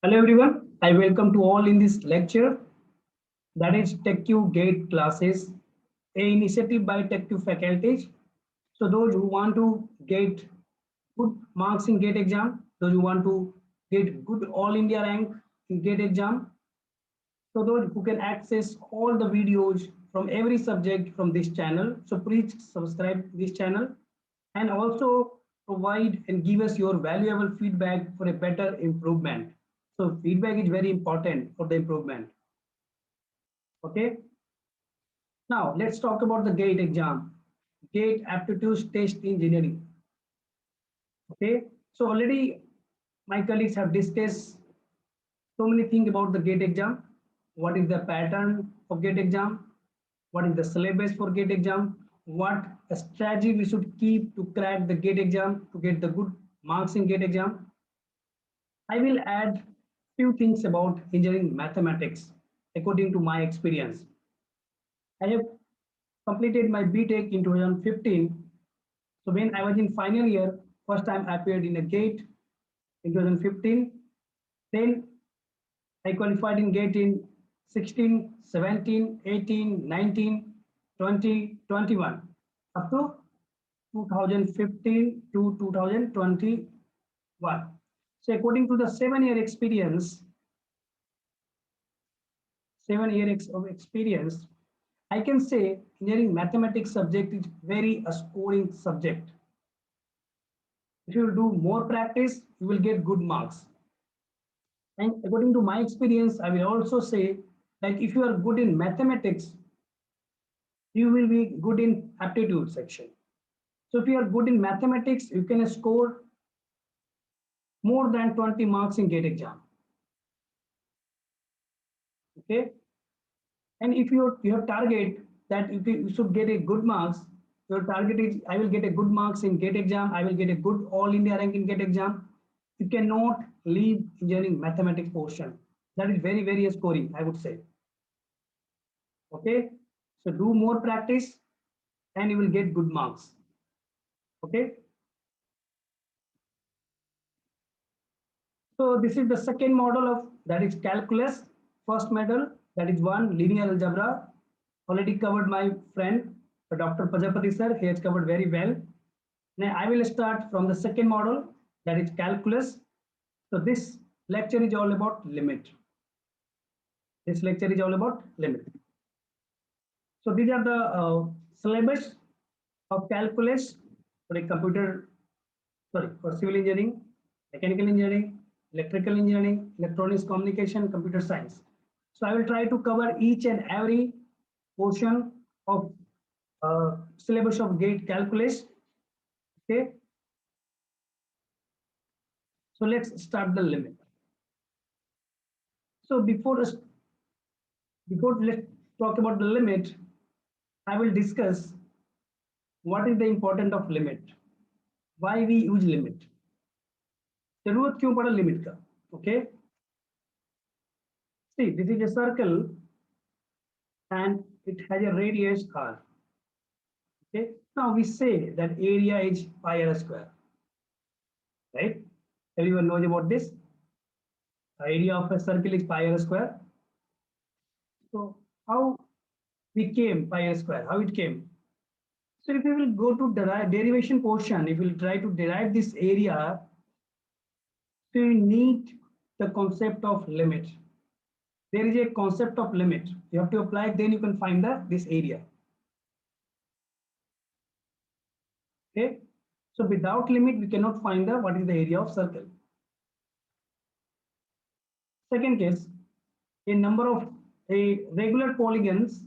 Hello everyone, I welcome to all in this lecture that is TechQ Gate classes, a initiative by TechQ faculties. So those who want to get good marks in GATE exam, those who want to get good all India rank in GATE exam, so those who can access all the videos from every subject from this channel. So please subscribe this channel and also provide and give us your valuable feedback for a better improvement. So feedback is very important for the improvement. Okay. Now let's talk about the GATE exam, GATE Aptitude Test Engineering. Okay. So already my colleagues have discussed so many things about the GATE exam. What is the pattern of GATE exam? What is the syllabus for GATE exam? What strategy we should keep to crack the GATE exam to get the good marks in GATE exam? I will add few things about engineering mathematics according to my experience. I have completed my BTech in 2015. So when I was in final year, first time I appeared in a GATE in 2015. Then I qualified in GATE in 16, 17, 18, 19, 20, 21, up to 2015 to 2021. So according to the 7-year experience, 7 year of experience, I can say engineering mathematics subject is very a scoring subject. If you do more practice, you will get good marks. And according to my experience, I will also say that if you are good in mathematics, you will be good in aptitude section. So if you are good in mathematics, you can score more than 20 marks in GATE exam. Okay. And if you have target that you should get a good marks, your target is I will get a good marks in GATE exam, I will get a good all India rank in GATE exam. You cannot leave engineering mathematics portion. That is very, very scoring, I would say. Okay. So do more practice and you will get good marks. Okay. So this is the second model of that is calculus. First model that is one linear algebra. Already covered my friend Dr. Pajapati sir. He has covered very well. Now I will start from the second model that is calculus. So this lecture is all about limit. This lecture is all about limit. So these are the syllabus of calculus for a computer, sorry, for civil engineering, mechanical engineering, electrical engineering, electronics communication, computer science. So I will try to cover each and every portion of syllabus of GATE calculus. Okay. So let's start the limit. So before let's talk about the limit, I will discuss what is the importance of limit, why we use limit, जरूरत क्यों पड़ा limit का. Okay. See, this is a circle and it has a radius r. Okay. Now we say that area is pi r square. Right? Everyone knows about this. The area of a circle is pi r square. So how we came pi r square? How it came? So if we will go to derivation portion, if we will try to derive this area, so we need the concept of limit. There is a concept of limit. You have to apply, then you can find this area. Okay. So without limit, we cannot find what is the area of circle. Second case, a number of regular polygons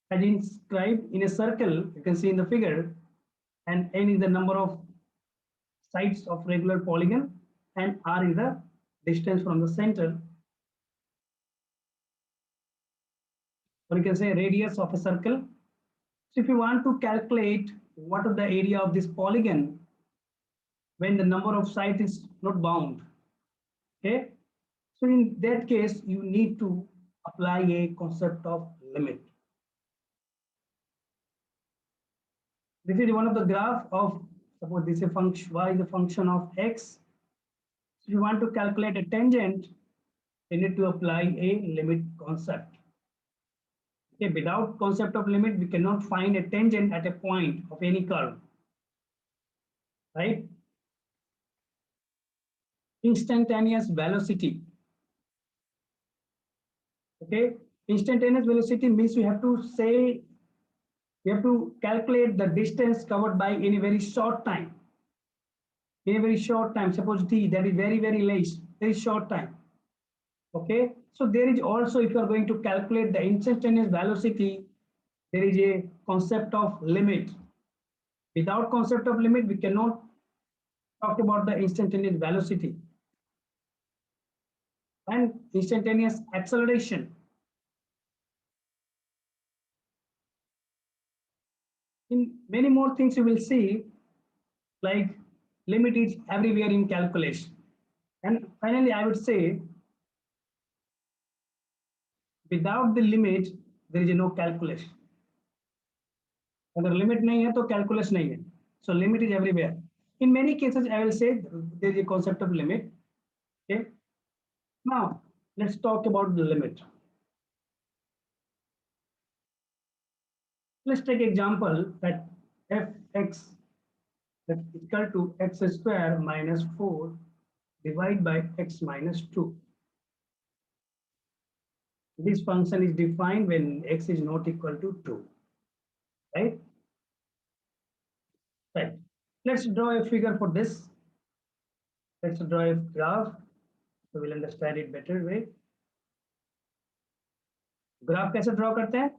as inscribed in a circle, you can see in the figure, and n is the number of sides of regular polygon, and r is the distance from the center. Or you can say radius of a circle. So if you want to calculate what is the area of this polygon when the number of sides is not bound, okay, so in that case you need to apply a concept of limit. This is one of the graph of, suppose this is a function, y is a function of x. So if you want to calculate a tangent, you need to apply a limit concept. Okay, without concept of limit, we cannot find a tangent at a point of any curve, right? Instantaneous velocity. Okay, instantaneous velocity means we have to say, we have to calculate the distance covered by in a very short time. In a very short time, suppose t, that is very less, very short time. Okay, so there is also, if you are going to calculate the instantaneous velocity, there is a concept of limit. Without concept of limit, we cannot talk about the instantaneous velocity. And instantaneous acceleration. In many more things you will see, like limit is everywhere in calculation. And finally, I would say, without the limit, there is no calculation. अगर limit नहीं है तो calculus नहीं है. So limit is everywhere. In many cases, I will say there is a concept of limit. Okay. Now let's talk about the limit. Let's take example that fx is equal to x square minus 4 divided by x minus 2. This function is defined when x is not equal to 2. Right? Right. Let's draw a figure for this. Let's draw a graph so we'll understand it better way. Graph कैसे draw करते हैं?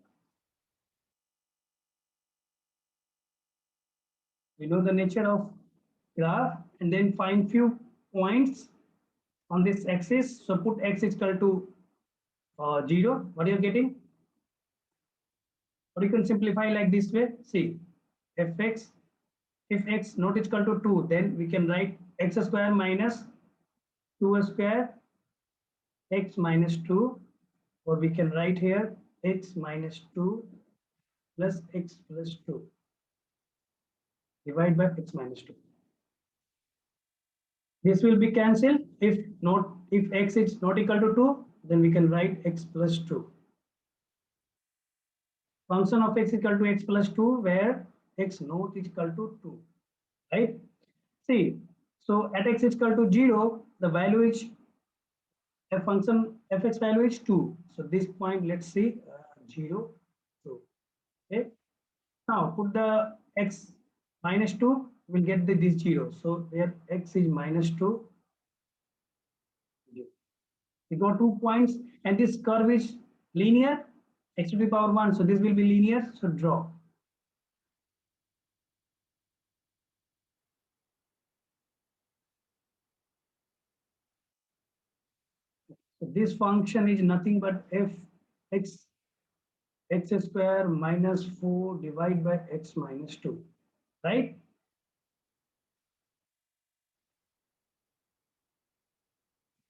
We know the nature of graph and then find few points on this axis. So put x is equal to 0. What are you getting? Or you can simplify like this way. See, fx, if x not equal to 2, then we can write x square minus 2 square x minus 2, or we can write here x minus 2 plus x plus 2 divided by x minus 2. This will be cancelled. If x is not equal to 2, then we can write x plus 2. Function of x equal to x plus 2 where x not is equal to 2, right? See, so at x is equal to 0, the value is a function fx value is 2. So this point, let's see, 0, 2. Okay. Now put the x minus 2, we'll get this 0. So there x is minus 2. We got 2 points, and this curve is linear, x to the power 1. So this will be linear. So draw. So this function is nothing but fx x square minus 4 divided by x minus 2, right?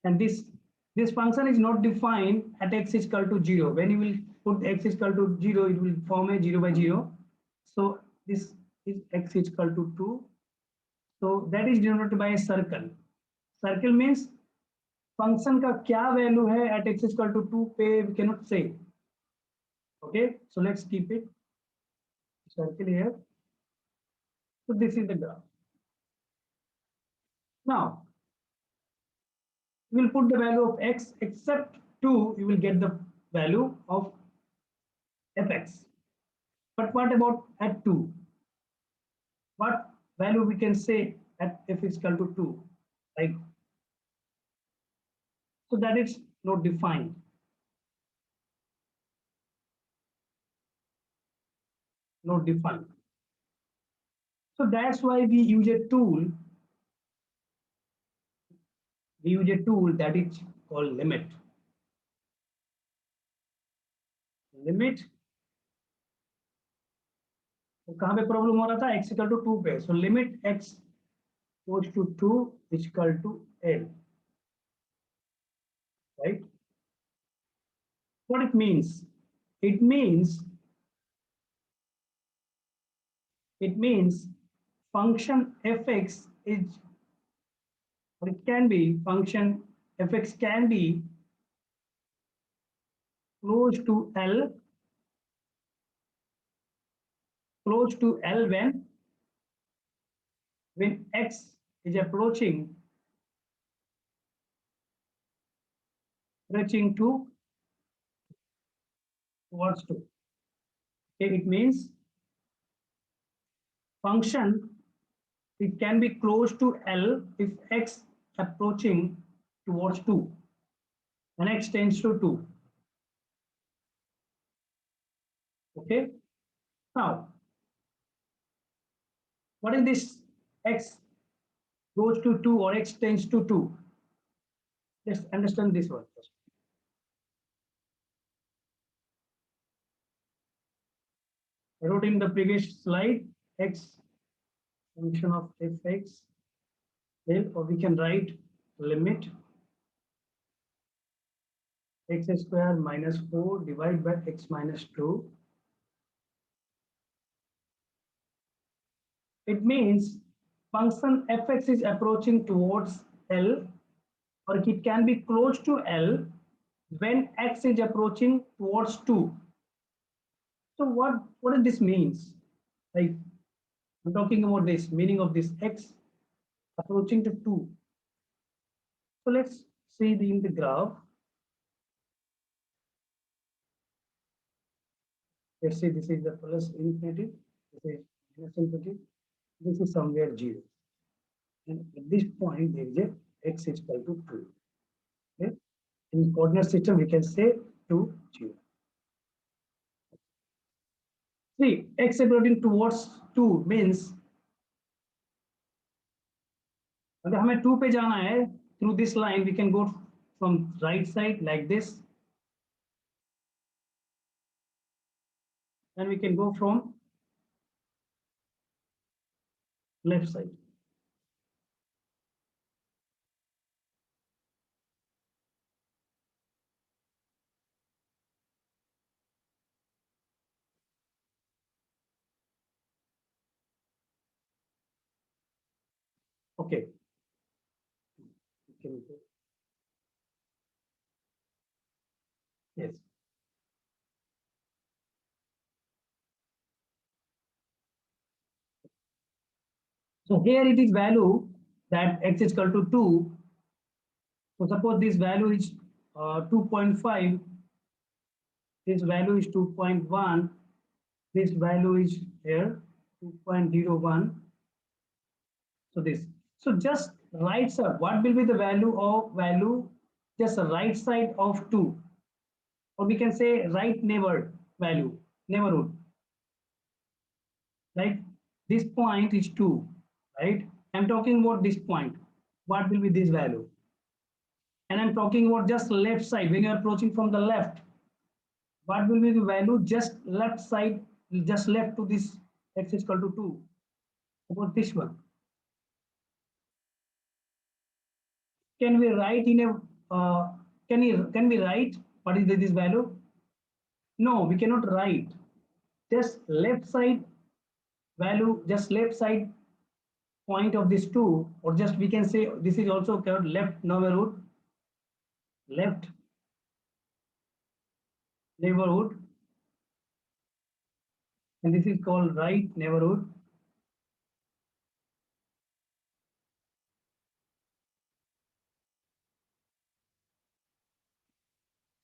And this function is not defined at x is equal to 0. When you will put x is equal to 0, it will form a 0 by 0. So this is x is equal to 2. So that is denoted by a circle. Circle means function का क्या value है at x is equal to 2 पे we cannot say. Okay, so let's keep it circle here. So this is the graph. Now you will put the value of x except 2, you will get the value of fx. But what about at 2? What value we can say at f is equal to 2? Like, so that is not defined. Not defined. So that's why we use a tool. We use a tool that is called limit. Limit. तो कहाँ पे problem हो रहा था? x equal to 2 पे. So limit x goes to 2 is equal to L. Right? What it means? It means function fx is or it can be function fx can be close to L, when x is approaching to towards 2. Okay, it means function it can be close to L if x approaching towards 2 and x tends to 2. Okay, now what is this x goes to 2 or x tends to 2? Let's understand this one first. I wrote in the previous slide x function of fx, or we can write limit x square minus 4 divided by x minus 2. It means function fx is approaching towards L, or it can be close to L when x is approaching towards 2. So what does this means? Like I'm talking about this meaning of this x approaching to 2. So let's see in the graph. Let's say this is the plus infinity, this is minus infinity, this is somewhere 0. And at this point, there is a x is equal to 2. Okay? In coordinate system, we can say 2, 0. See, x approaching towards 2 means अगर हमें 2 पे जाना है, through this line, we can go from right side like this. And we can go from left side. Okay. Yes. So here it is value that x is equal to 2. So suppose this value is 2.5. This value is 2.1. This value is here 2.01. So this. So just right side. What will be the value? Just the right side of 2, or we can say right neighborhood. Like this point is 2, right? I'm talking about this point. What will be this value? And I'm talking about just left side. When you're approaching from the left, what will be the value? Just left side, just left to this x is equal to 2. About this one. Can we write in a can we write what is this value? No, we cannot write. Just left side value, just left side point of this 2, or just we can say this is also called left neighborhood, and this is called right neighborhood.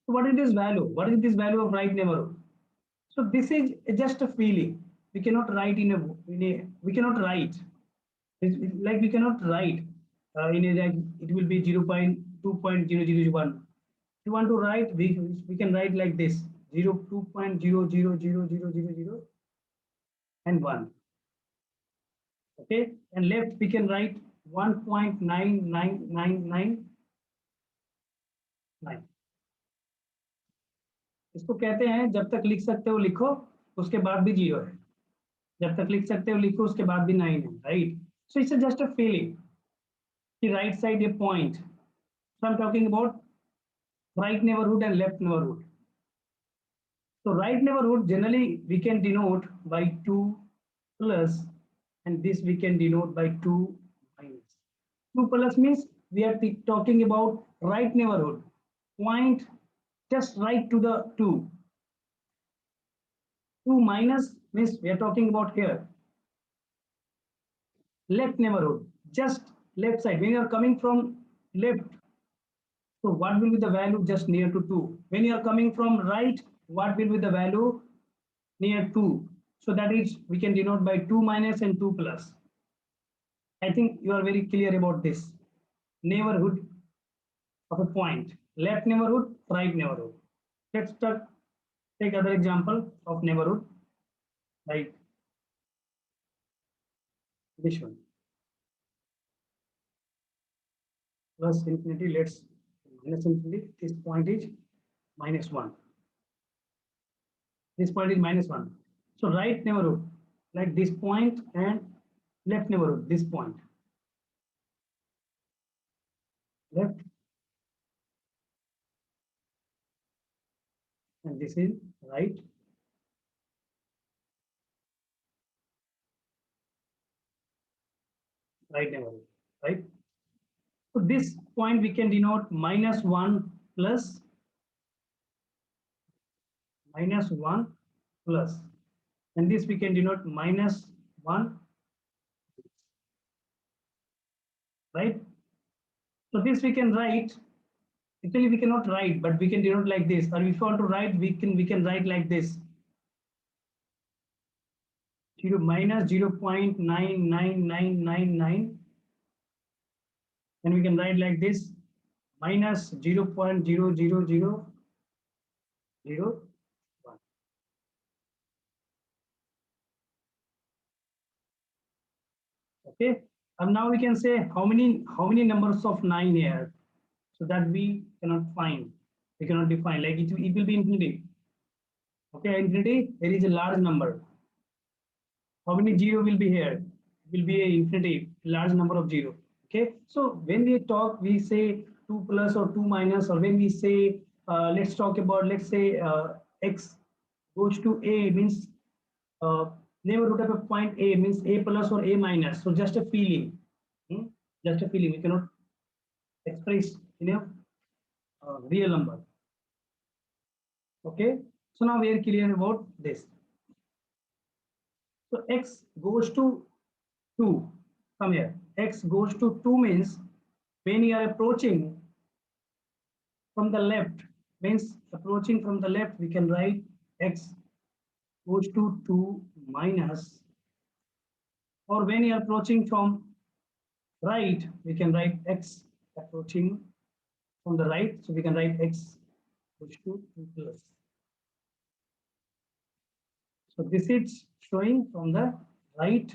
So what is this value? What is this value of right neighborhood? So this is just a feeling. We cannot write we cannot write. Like we cannot write in a, like it will be 0.2.0001. If you want to write, we can write like this 2.000000 and 1. Okay, and left we can write 1.9999. इसको कहते हैं जब तक लिख सकते हो लिखो, उसके बाद भी 0 है, जब तक लिख सकते हो लिखो, उसके बाद भी 9 है, right? So it's just a feeling. The right side a point. So I'm talking about right neighborhood and left neighborhood. So right neighborhood generally we can denote by 2 plus, and this we can denote by 2 minus. 2 plus means we are talking about right neighborhood. Point just right to the 2. 2 minus means we are talking about here. Left neighborhood, just left side. When you are coming from left, so what will be the value just near to 2? When you are coming from right, what will be the value near 2? So that is, we can denote by 2 minus and 2 plus. I think you are very clear about this. Neighborhood of a point. Left neighborhood, right neighborhood. Let's take other example of neighborhood, like this one. Plus infinity, let's minus infinity. This point is minus 1. This point is minus 1. So right neighborhood, like this point, and left neighborhood, this point. Left, and this is right. Right neighborhood, right? So this point we can denote minus 1 plus minus 1 plus, and this we can denote minus 1, right? So this we can write. Actually, we cannot write, but we can denote like this. Or if you want to write, we can write like this. 0 minus 0.99999, and we can write like this, minus 0.00001. Okay, and now we can say how many numbers of 9 here, so that we cannot find, we cannot define, like it will be infinity. Okay, infinity, there is a large number. How many zero will be here? It will be a infinity, large number of zero. Okay, so when we talk, we say 2 plus or 2 minus, or when we say, let's talk about, let's say x goes to a, means uh, neighborhood of a point a means a plus or a minus. So just a feeling, hmm? Just a feeling. We cannot express in a real number. Okay, so now we are clear about this. So x goes to 2. Come here. X goes to 2 means when you are approaching from the left, means approaching from the left, we can write x goes to 2 minus, or when you are approaching from right, we can write x approaching from the right. So we can write x goes to 2 plus. So this is showing from the right,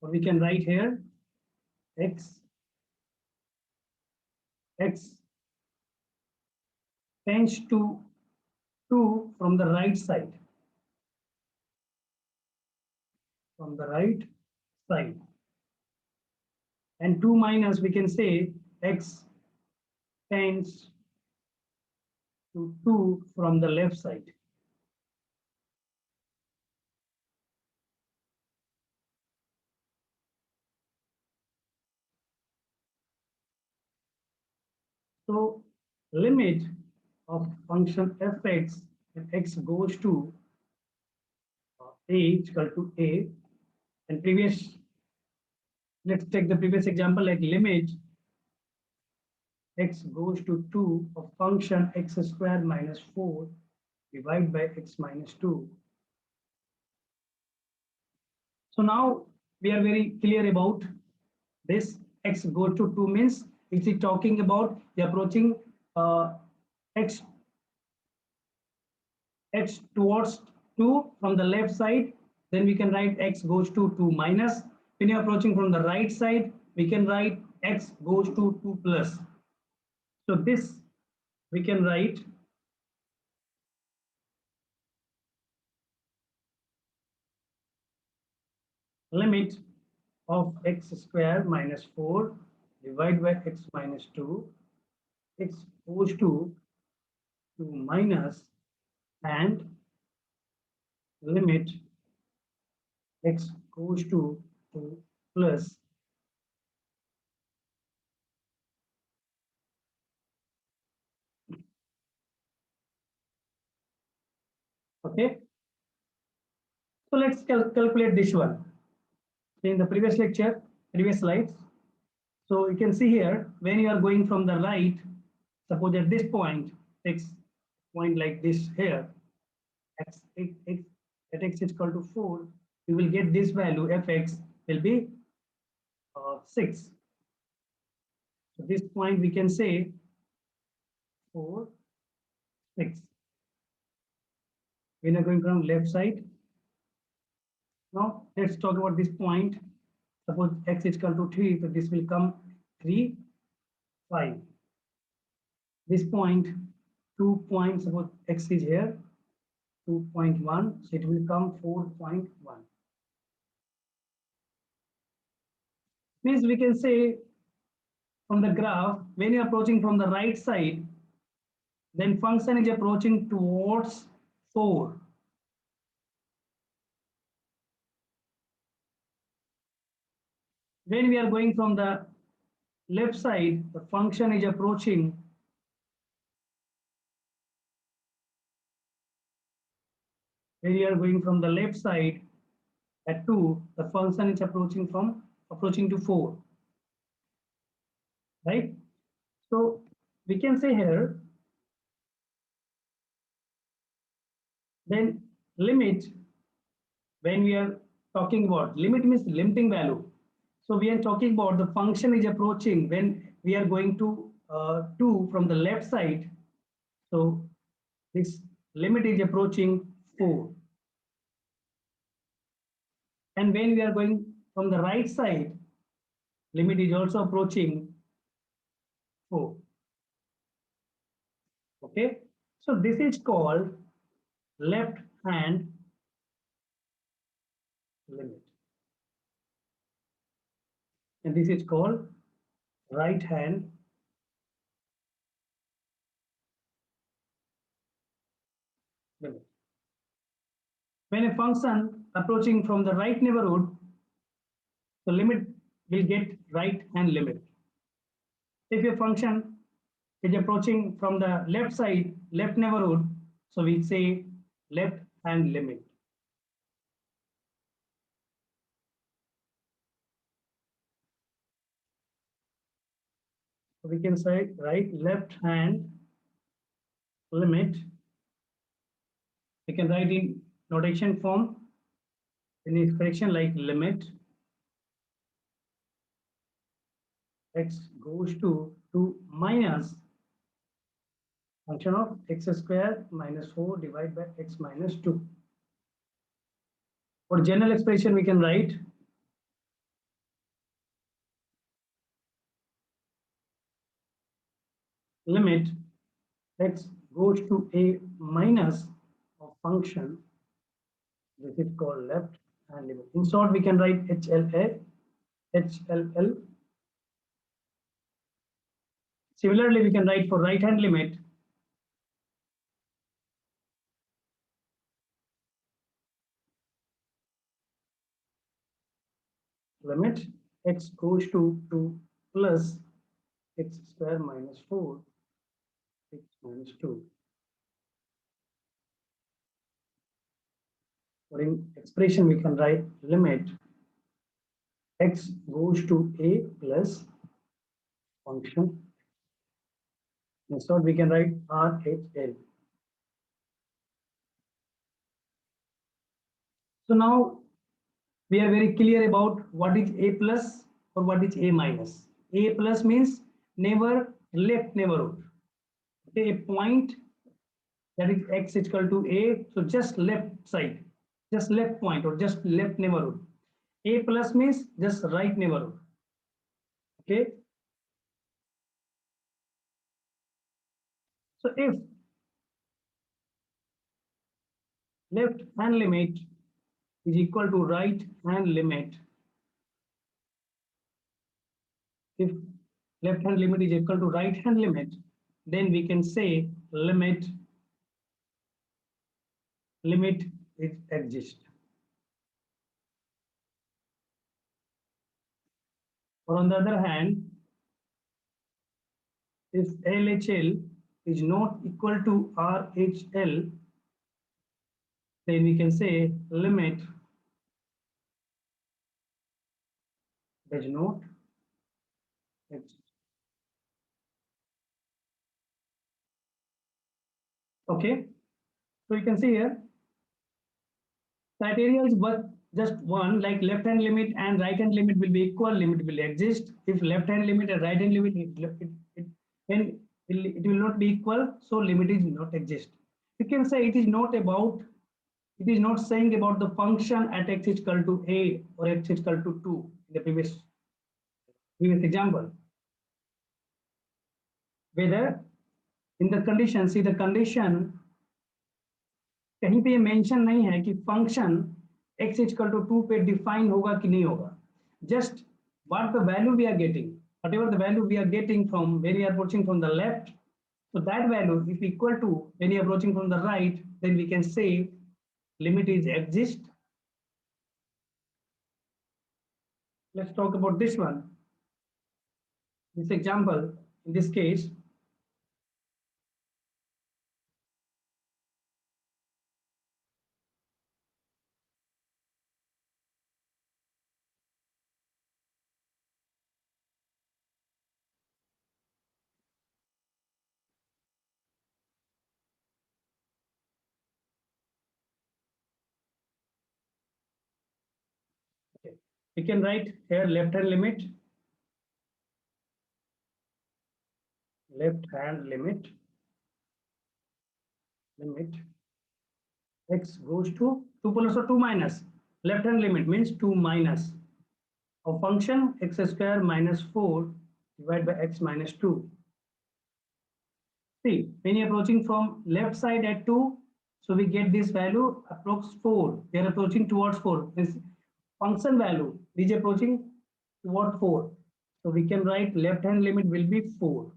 or we can write here x tends to 2 from the right side. From the right side. And 2 minus, we can say x tends to 2 from the left side. So limit of function fx when x goes to a equal to a, and previous, let's take the previous example, like limit x goes to 2 of function x squared minus 4 divided by x minus 2. So now we are very clear about this. X goes to 2 means it's talking about the approaching x towards 2 from the left side. Then we can write x goes to 2 minus. When you're approaching from the right side, we can write x goes to 2 plus. So this we can write limit of x square minus 4 divided by x minus 2, x goes to 2 minus, and limit x goes to 2 plus Okay. So let's calculate this one. In the previous lecture, previous slides. So you can see here, when you are going from the right, suppose at this point, x point like this here, x at x is equal to 4, you will get this value fx will be 6. So this point we can say 4, 6. When you are going from left side, now let's talk about this point. Suppose x is equal to 3, so this will come 3, 5. This point, 2 points, suppose x is here, 2.1, so it will come 4.1. Means we can say from the graph, when you are approaching from the right side, then function is approaching towards 4. When we are going from the left side, the function is approaching when you are going from the left side at 2, the function is approaching to 4. Right? So we can say here, then limit, when we are talking about limit means limiting value. So we are talking about the function is approaching when we are going to 2 from the left side. So this limit is approaching 4. And when we are going from the right side, limit is also approaching 4. Okay. So this is called left hand limit. And this is called right hand limit. When a function approaching from the right neighborhood, the limit will get right hand limit. If a function is approaching from the left side, left neighborhood, so we say left hand limit. So we can say right left hand limit. We can write in notation form in expression like limit x goes to 2 minus function of x square minus 4 divided by x minus 2. For general expression, we can write limit x goes to a minus of function. This is called left hand limit. In short, we can write HLA, HLL. Similarly, we can write for right hand limit limit x goes to 2 plus x square minus 4 x minus 2. Or in expression, we can write limit x goes to a plus function. In short, we can write RHL. So now we are very clear about what is a plus or what is a minus. A plus means never left neighborhood. Okay, a point that is x is equal to a, so just left side, just left point or just left neighborhood. A plus means just right neighborhood. Okay. So if left hand limit is equal to right hand limit, if left hand limit is equal to right hand limit, then we can say limit is exist. Or on the other hand, if LHL is not equal to RHL, then we can say limit does not exist. Okay, so you can see here criteria is but just one, like left hand limit and right hand limit will be equal, limit will exist. If left hand limit and right hand limit then it will not be equal, so limit is not exist. You can say it is not about, it is not saying about the function at x is equal to a or x is equal to 2 in the previous example. Whether in the condition, see the condition कहीं पे ये mention नहीं है कि function x equal to 2 पे define होगा कि नहीं होगा. Just what the value we are getting, whatever the value we are getting from when we are approaching from the left, so that value if equal to when you are approaching from the right, then we can say limit is exist. Let's talk about this one, this example. In this case, okay, we can write here left hand limit, limit x goes to 2 plus or 2 minus, left hand limit means 2 minus of function x square minus 4 divided by x minus 2. See, when you're approaching from left side at 2, so we get this value approx 4. We are approaching towards 4. This function value is approaching toward 4. So we can write left hand limit will be 4.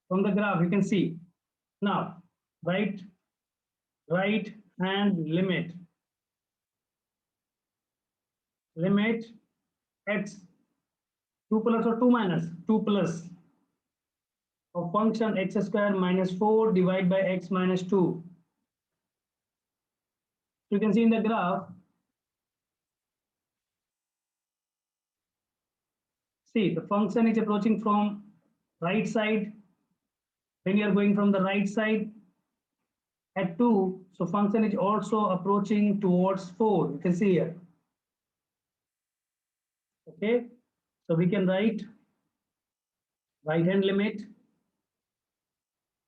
From the graph, you can see. Now, right hand limit x 2 plus or 2 minus 2 plus of function x square minus 4 divided by x minus 2. You can see in the graph, see the function is approaching from right side. When you are going from the right side at 2, so function is also approaching towards 4. You can see here. Okay, so we can write right hand limit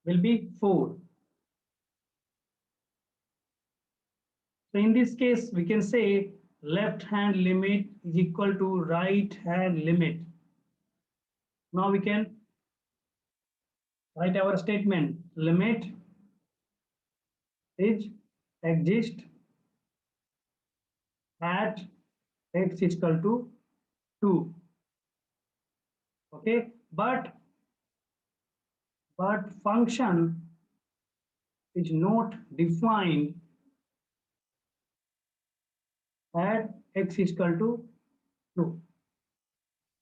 will be 4. So in this case, we can say left hand limit is equal to right hand limit. Now we can write our statement, limit is exist at x is equal to 2. Okay, but function is not defined at x is equal to 2.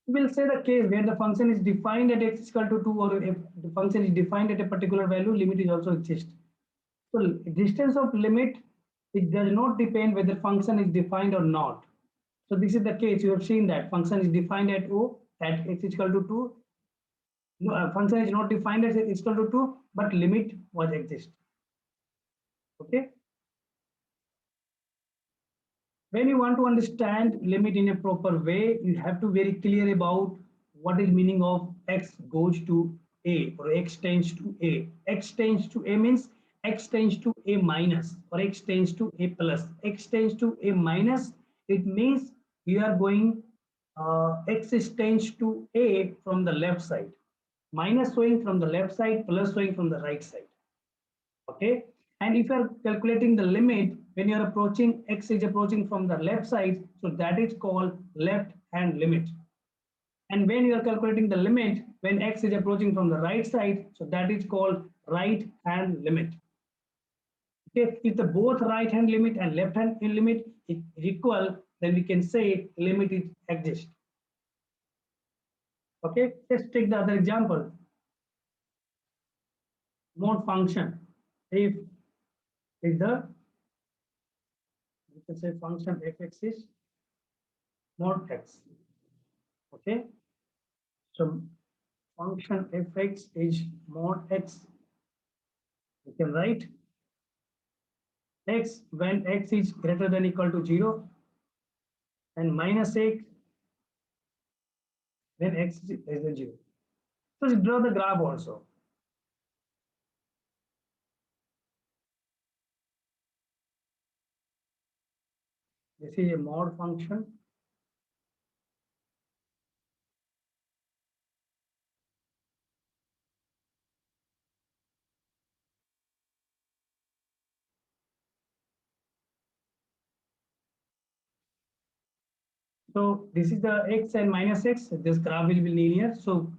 We will say the case where the function is defined at x is equal to 2, or if the function is defined at a particular value, limit is also exist. So distance of limit, it does not depend whether function is defined or not. So this is the case. You have seen that function is defined at O at x is equal to 2. No, function is not defined as x is equal to 2, but limit was exist. Okay. When you want to understand limit in a proper way, you have to be very clear about what is meaning of x goes to a or x tends to a. X tends to a means x tends to a minus or x tends to a plus. X tends to a minus, it means you are going x tends to a from the left side, minus showing from the left side, plus showing from the right side. Okay, and if you are calculating the limit when you are approaching x is approaching from the left side, so that is called left hand limit. And when you are calculating the limit when x is approaching from the right side, so that is called right hand limit. Okay, if the both right hand limit and left hand limit is equal, then we can say limit is exist. Okay, let's take the other example. Mode function if is the let's say function fx is mod x. Okay, so function fx is mod x. You can write x when x is greater than equal to 0 and minus x when x is less than 0. So just draw the graph also. This is a mod function. So this is the x and minus x. This graph will be linear. So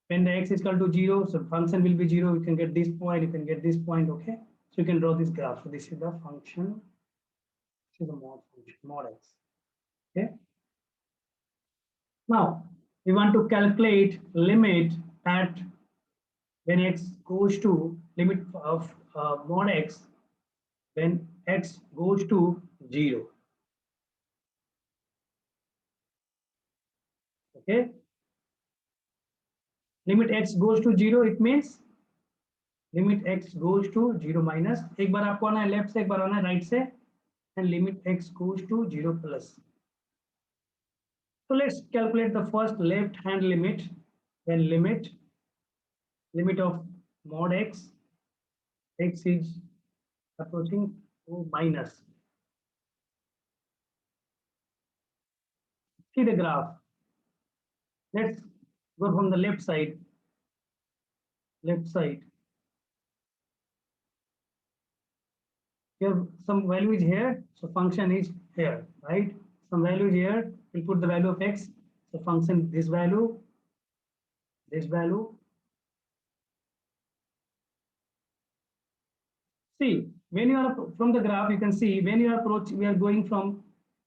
when the x is equal to 0, so function will be 0. You can get this point, you can get this point. Okay. So you can draw this graph. So this is the function. This is the mod function, mod x. Okay. Now we want to calculate limit at when x goes to limit of mod x when x goes to 0. Okay. Limit x goes to 0, it means limit x goes to 0 minus, एक बार आपको आना है left से, एक बार आना है right से, and limit x goes to 0 plus. So let's calculate the first left hand limit. When limit of mod x is approaching to minus. See the graph. Let's go from the left side. Here some value is here, so function is here, right? Some value is here, we'll put the value of x, so function this value. See, when you are from the graph, you can see when you approach, we are going from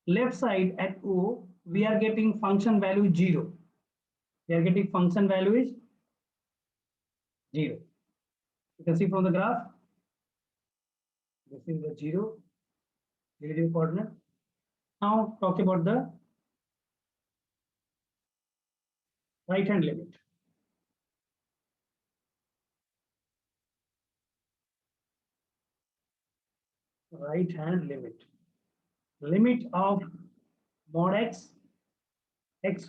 left side at O, we are getting function value 0. We are getting function value is 0. You can see from the graph, this is the 0 coordinate. Now talk about the right hand limit. Right hand limit of mod x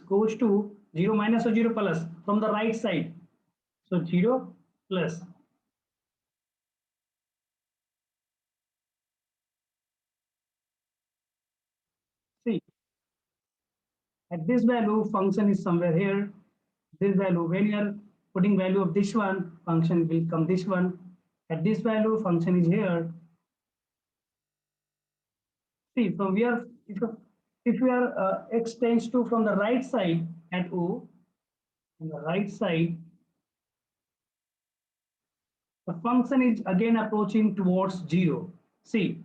goes to 0 minus or 0 plus from the right side, so 0 plus. See, at this value function is somewhere here, this value, when you are putting value of this one, function will come this one. At this value function is here. See, from here, if you are x tends to from the right side at O, on the right side, the function is again approaching towards 0. See,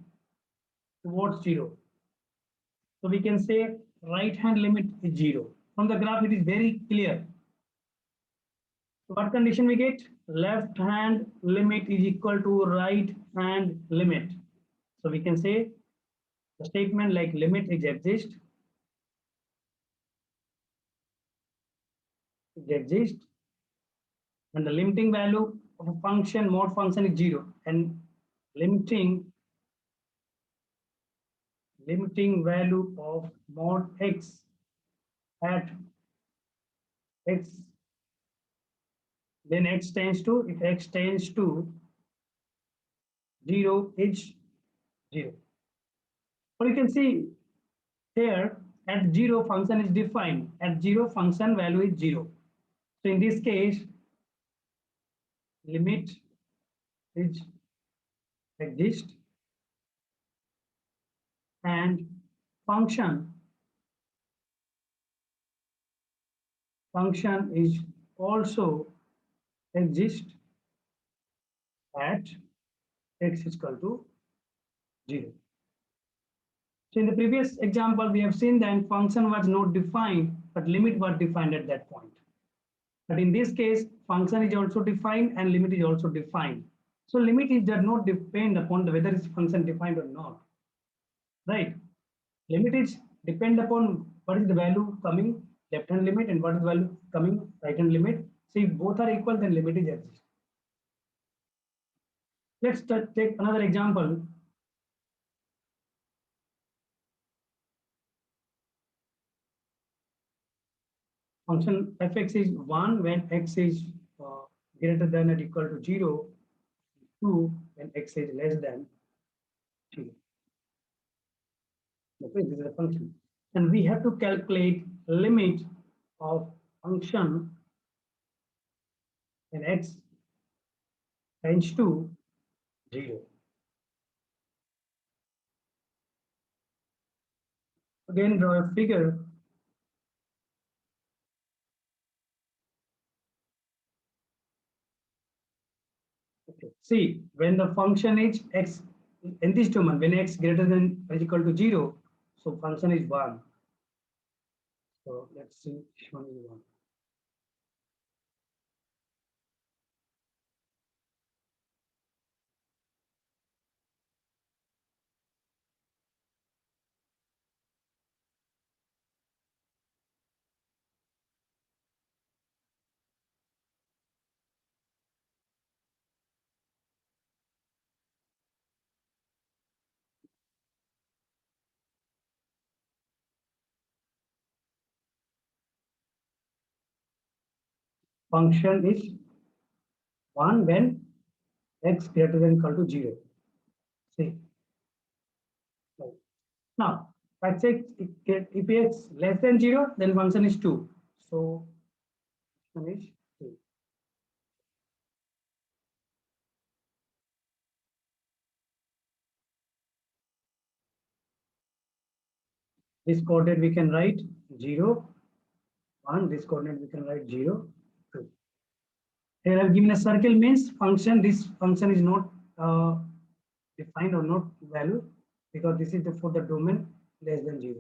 towards 0. So we can say right hand limit is 0. From the graph, it is very clear. So what condition we get? Left hand limit is equal to right hand limit. So we can say the statement like limit is exist, and the limiting value of a function, mod function is 0, and limiting value of mod x at x, then x tends to, if x tends to 0 is 0. But you can see here at 0 function is defined, at 0 function value is 0. So in this case, limit is exist and function is also exist at x is equal to 0. So in the previous example, we have seen that function was not defined, but limit was defined at that point. But in this case, function is also defined and limit is also defined. So limit is does not depend upon whether it's function defined or not. right? Limit is depend upon what is the value coming left hand limit and what is the value coming right hand limit. See, if both are equal, then limit is exists. Let's take another example. Function fx is 1 when x is greater than or equal to 0, 2 when x is less than 0. Okay, this is a function. And we have to calculate limit of function when x tends to 0. Again, draw a figure. Okay. See, when the function is x in this domain, when x greater than or equal to 0, so function is 1. So let's see, which one is 1. Function is 1 when x greater than equal to 0. See, so now if x less than 0, then function is 2. So function is 2. This coordinate we can write 0, 1. This coordinate we can write 0, 2. Here I have given a circle means function. This function is not defined or not value because this is for the domain less than 0.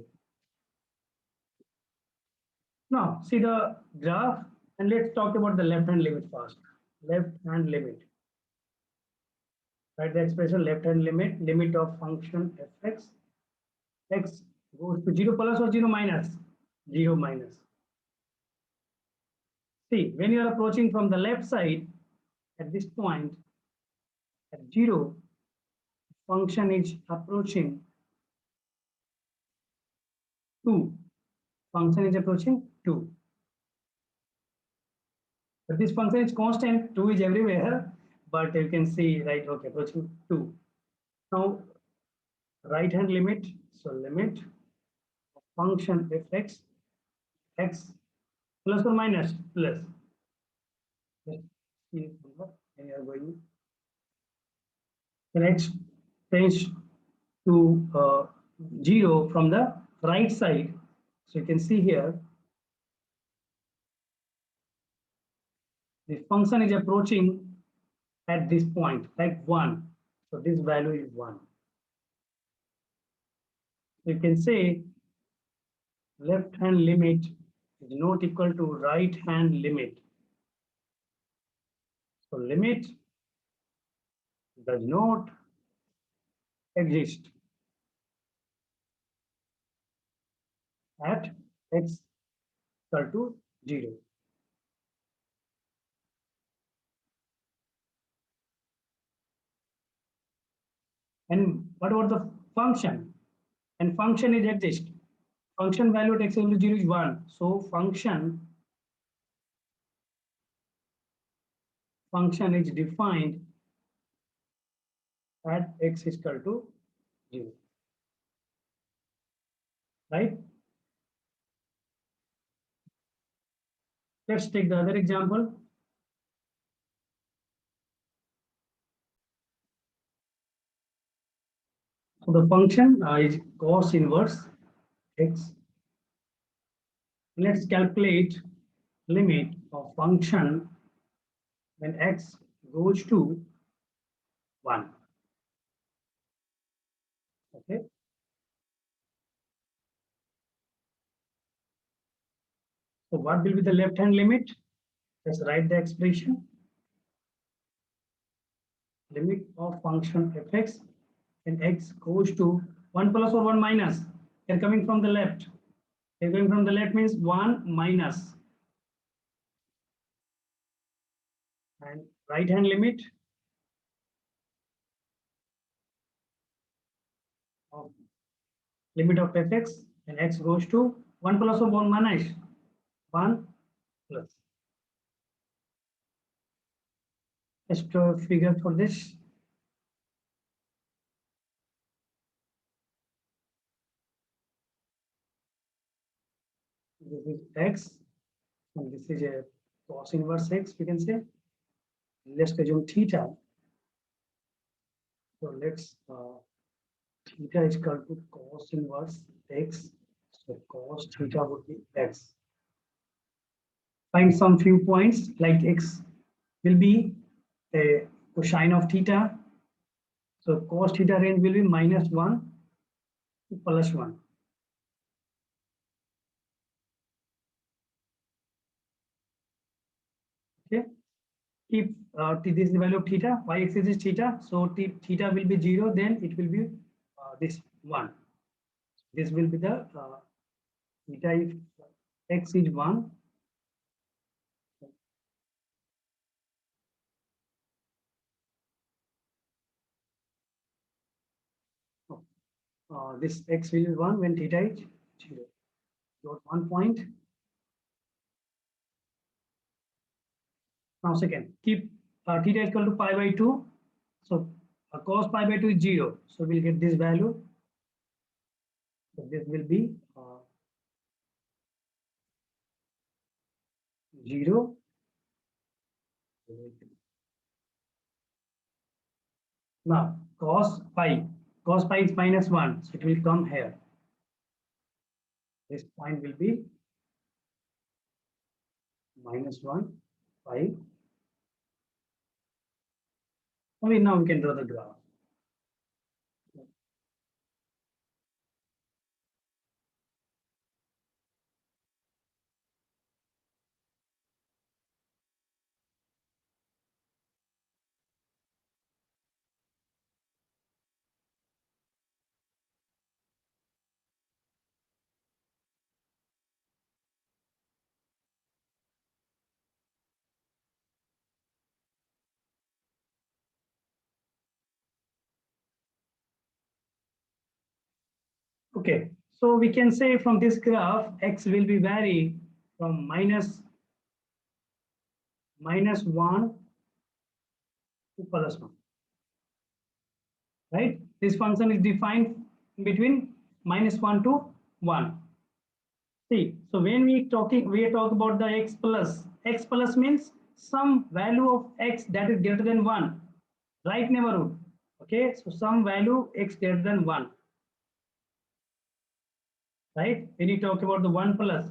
Now see the graph and let's talk about the left hand limit first. Left hand limit. Write the expression left hand limit of function fx. X goes to 0 plus or 0 minus? 0 minus. See, when you are approaching from the left side at this point at 0, function is approaching 2. Function is approaching 2. But this function is constant, 2 is everywhere, but you can see, right, okay, approaching 2. Now, right hand limit, so limit of function fx, x plus or minus, plus. Let's see when you are going, when x tends to 0 from the right side. So you can see here, the function is approaching at this point, like 1. So this value is 1. You can say left hand limit is not equal to right hand limit. So limit does not exist at x equal to 0. And what about the function? And function is exist. Function value at x equal to 0 is 1. So function is defined at x is equal to 0. Right? Let's take the other example. So the function is cos inverse x. Let's calculate limit of function when x goes to 1. Okay. So what will be the left hand limit? Let's write the expression. Limit of function fx when x goes to 1 plus or 1 minus? They're coming from the left. They're going from the left means 1 minus. And right hand limit of fx, and x goes to 1 plus or 1 minus? 1 plus. Let's draw a figure for this. This is x, and this is a cos inverse x, we can say. Let's assume theta. So let's theta is equal to cos inverse x. So cos theta would be x. Find some few points like x will be a cosine of theta. So cos theta range will be -1 to +1. Okay. If this is the value of theta, y-axis is theta, so theta will be 0, then it will be this 1. This will be the theta if x is 1. This x will be 1 when theta is 0. Got 1 point. Now second, keep theta is equal to pi by 2. So cos pi by 2 is 0. So we'll get this value. So this will be 0. Now cos pi is -1. So it will come here. This point will be -1 pi. Only now we can draw the graph. Okay, so we can say from this graph, x will be vary from -1 to +1. Right? This function is defined between -1 to 1. See, so when we are talking about the x plus means some value of x that is greater than 1, right neighborhood. Okay, so some value x greater than 1. Right? When you talk about the 1 plus,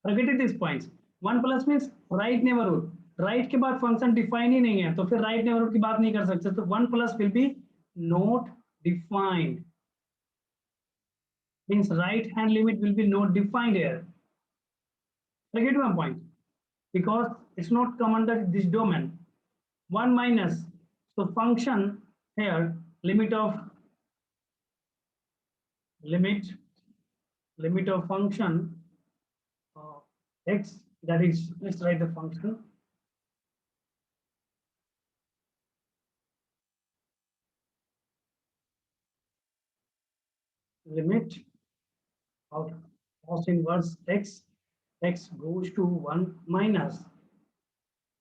forget these points. 1 plus means right neighborhood. Right के बाद function define ही नहीं है, तो फिर right neighborhood की बात नहीं कर सकते. तो 1 plus will be not defined. Means right hand limit will be not defined here. Forget one point, because it's not come under this domain. 1 minus, so function here, limit of function x, that is, let's write the function limit of cos inverse x goes to 1 minus,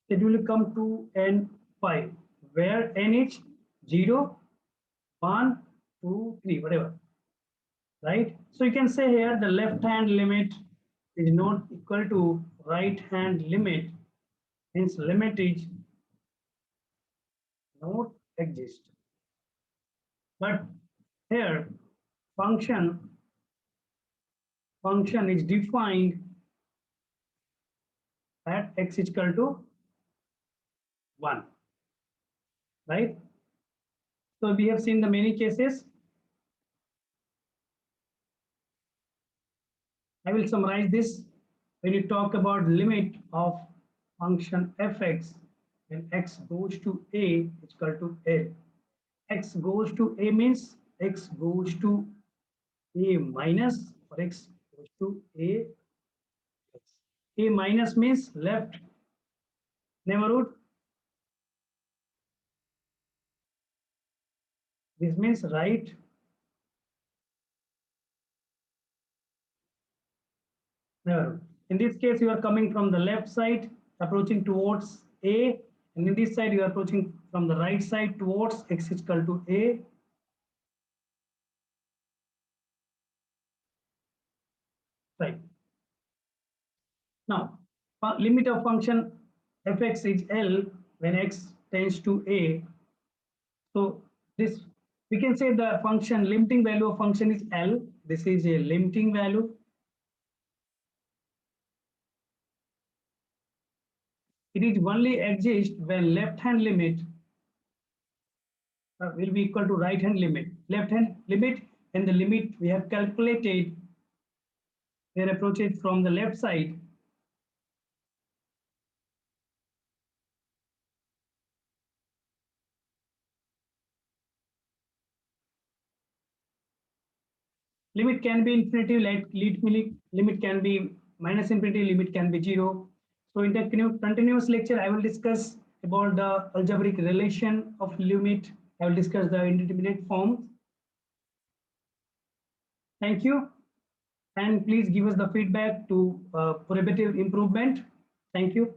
it will come to n pi, where n is 0, 1, 2, 3, whatever. Right? So you can say here the left hand limit is not equal to right hand limit, hence limit is not exist. But here function is defined at x is equal to 1. Right? So we have seen the many cases. I will summarize this. When you talk about limit of function fx, when x goes to a, it's equal to a. X goes to a means x goes to a minus or x goes to a. A minus means left neighborhood. This means right. Neighborhood. In this case, you are coming from the left side, approaching towards A, and in this side, you are approaching from the right side towards x is equal to A. Right. Now, limit of function fx is L when x tends to A. So this, we can say the function limiting value of function is L. This is a limiting value. It is only exist when left hand limit will be equal to right hand limit. Left hand limit and the limit we have calculated when approaches from the left side. Limit can be infinity, like limit can be minus infinity, limit can be 0. So in the continuous lecture, I will discuss about the algebraic relation of limit. I will discuss the indeterminate forms. Thank you. And please give us the feedback to for a better improvement. Thank you.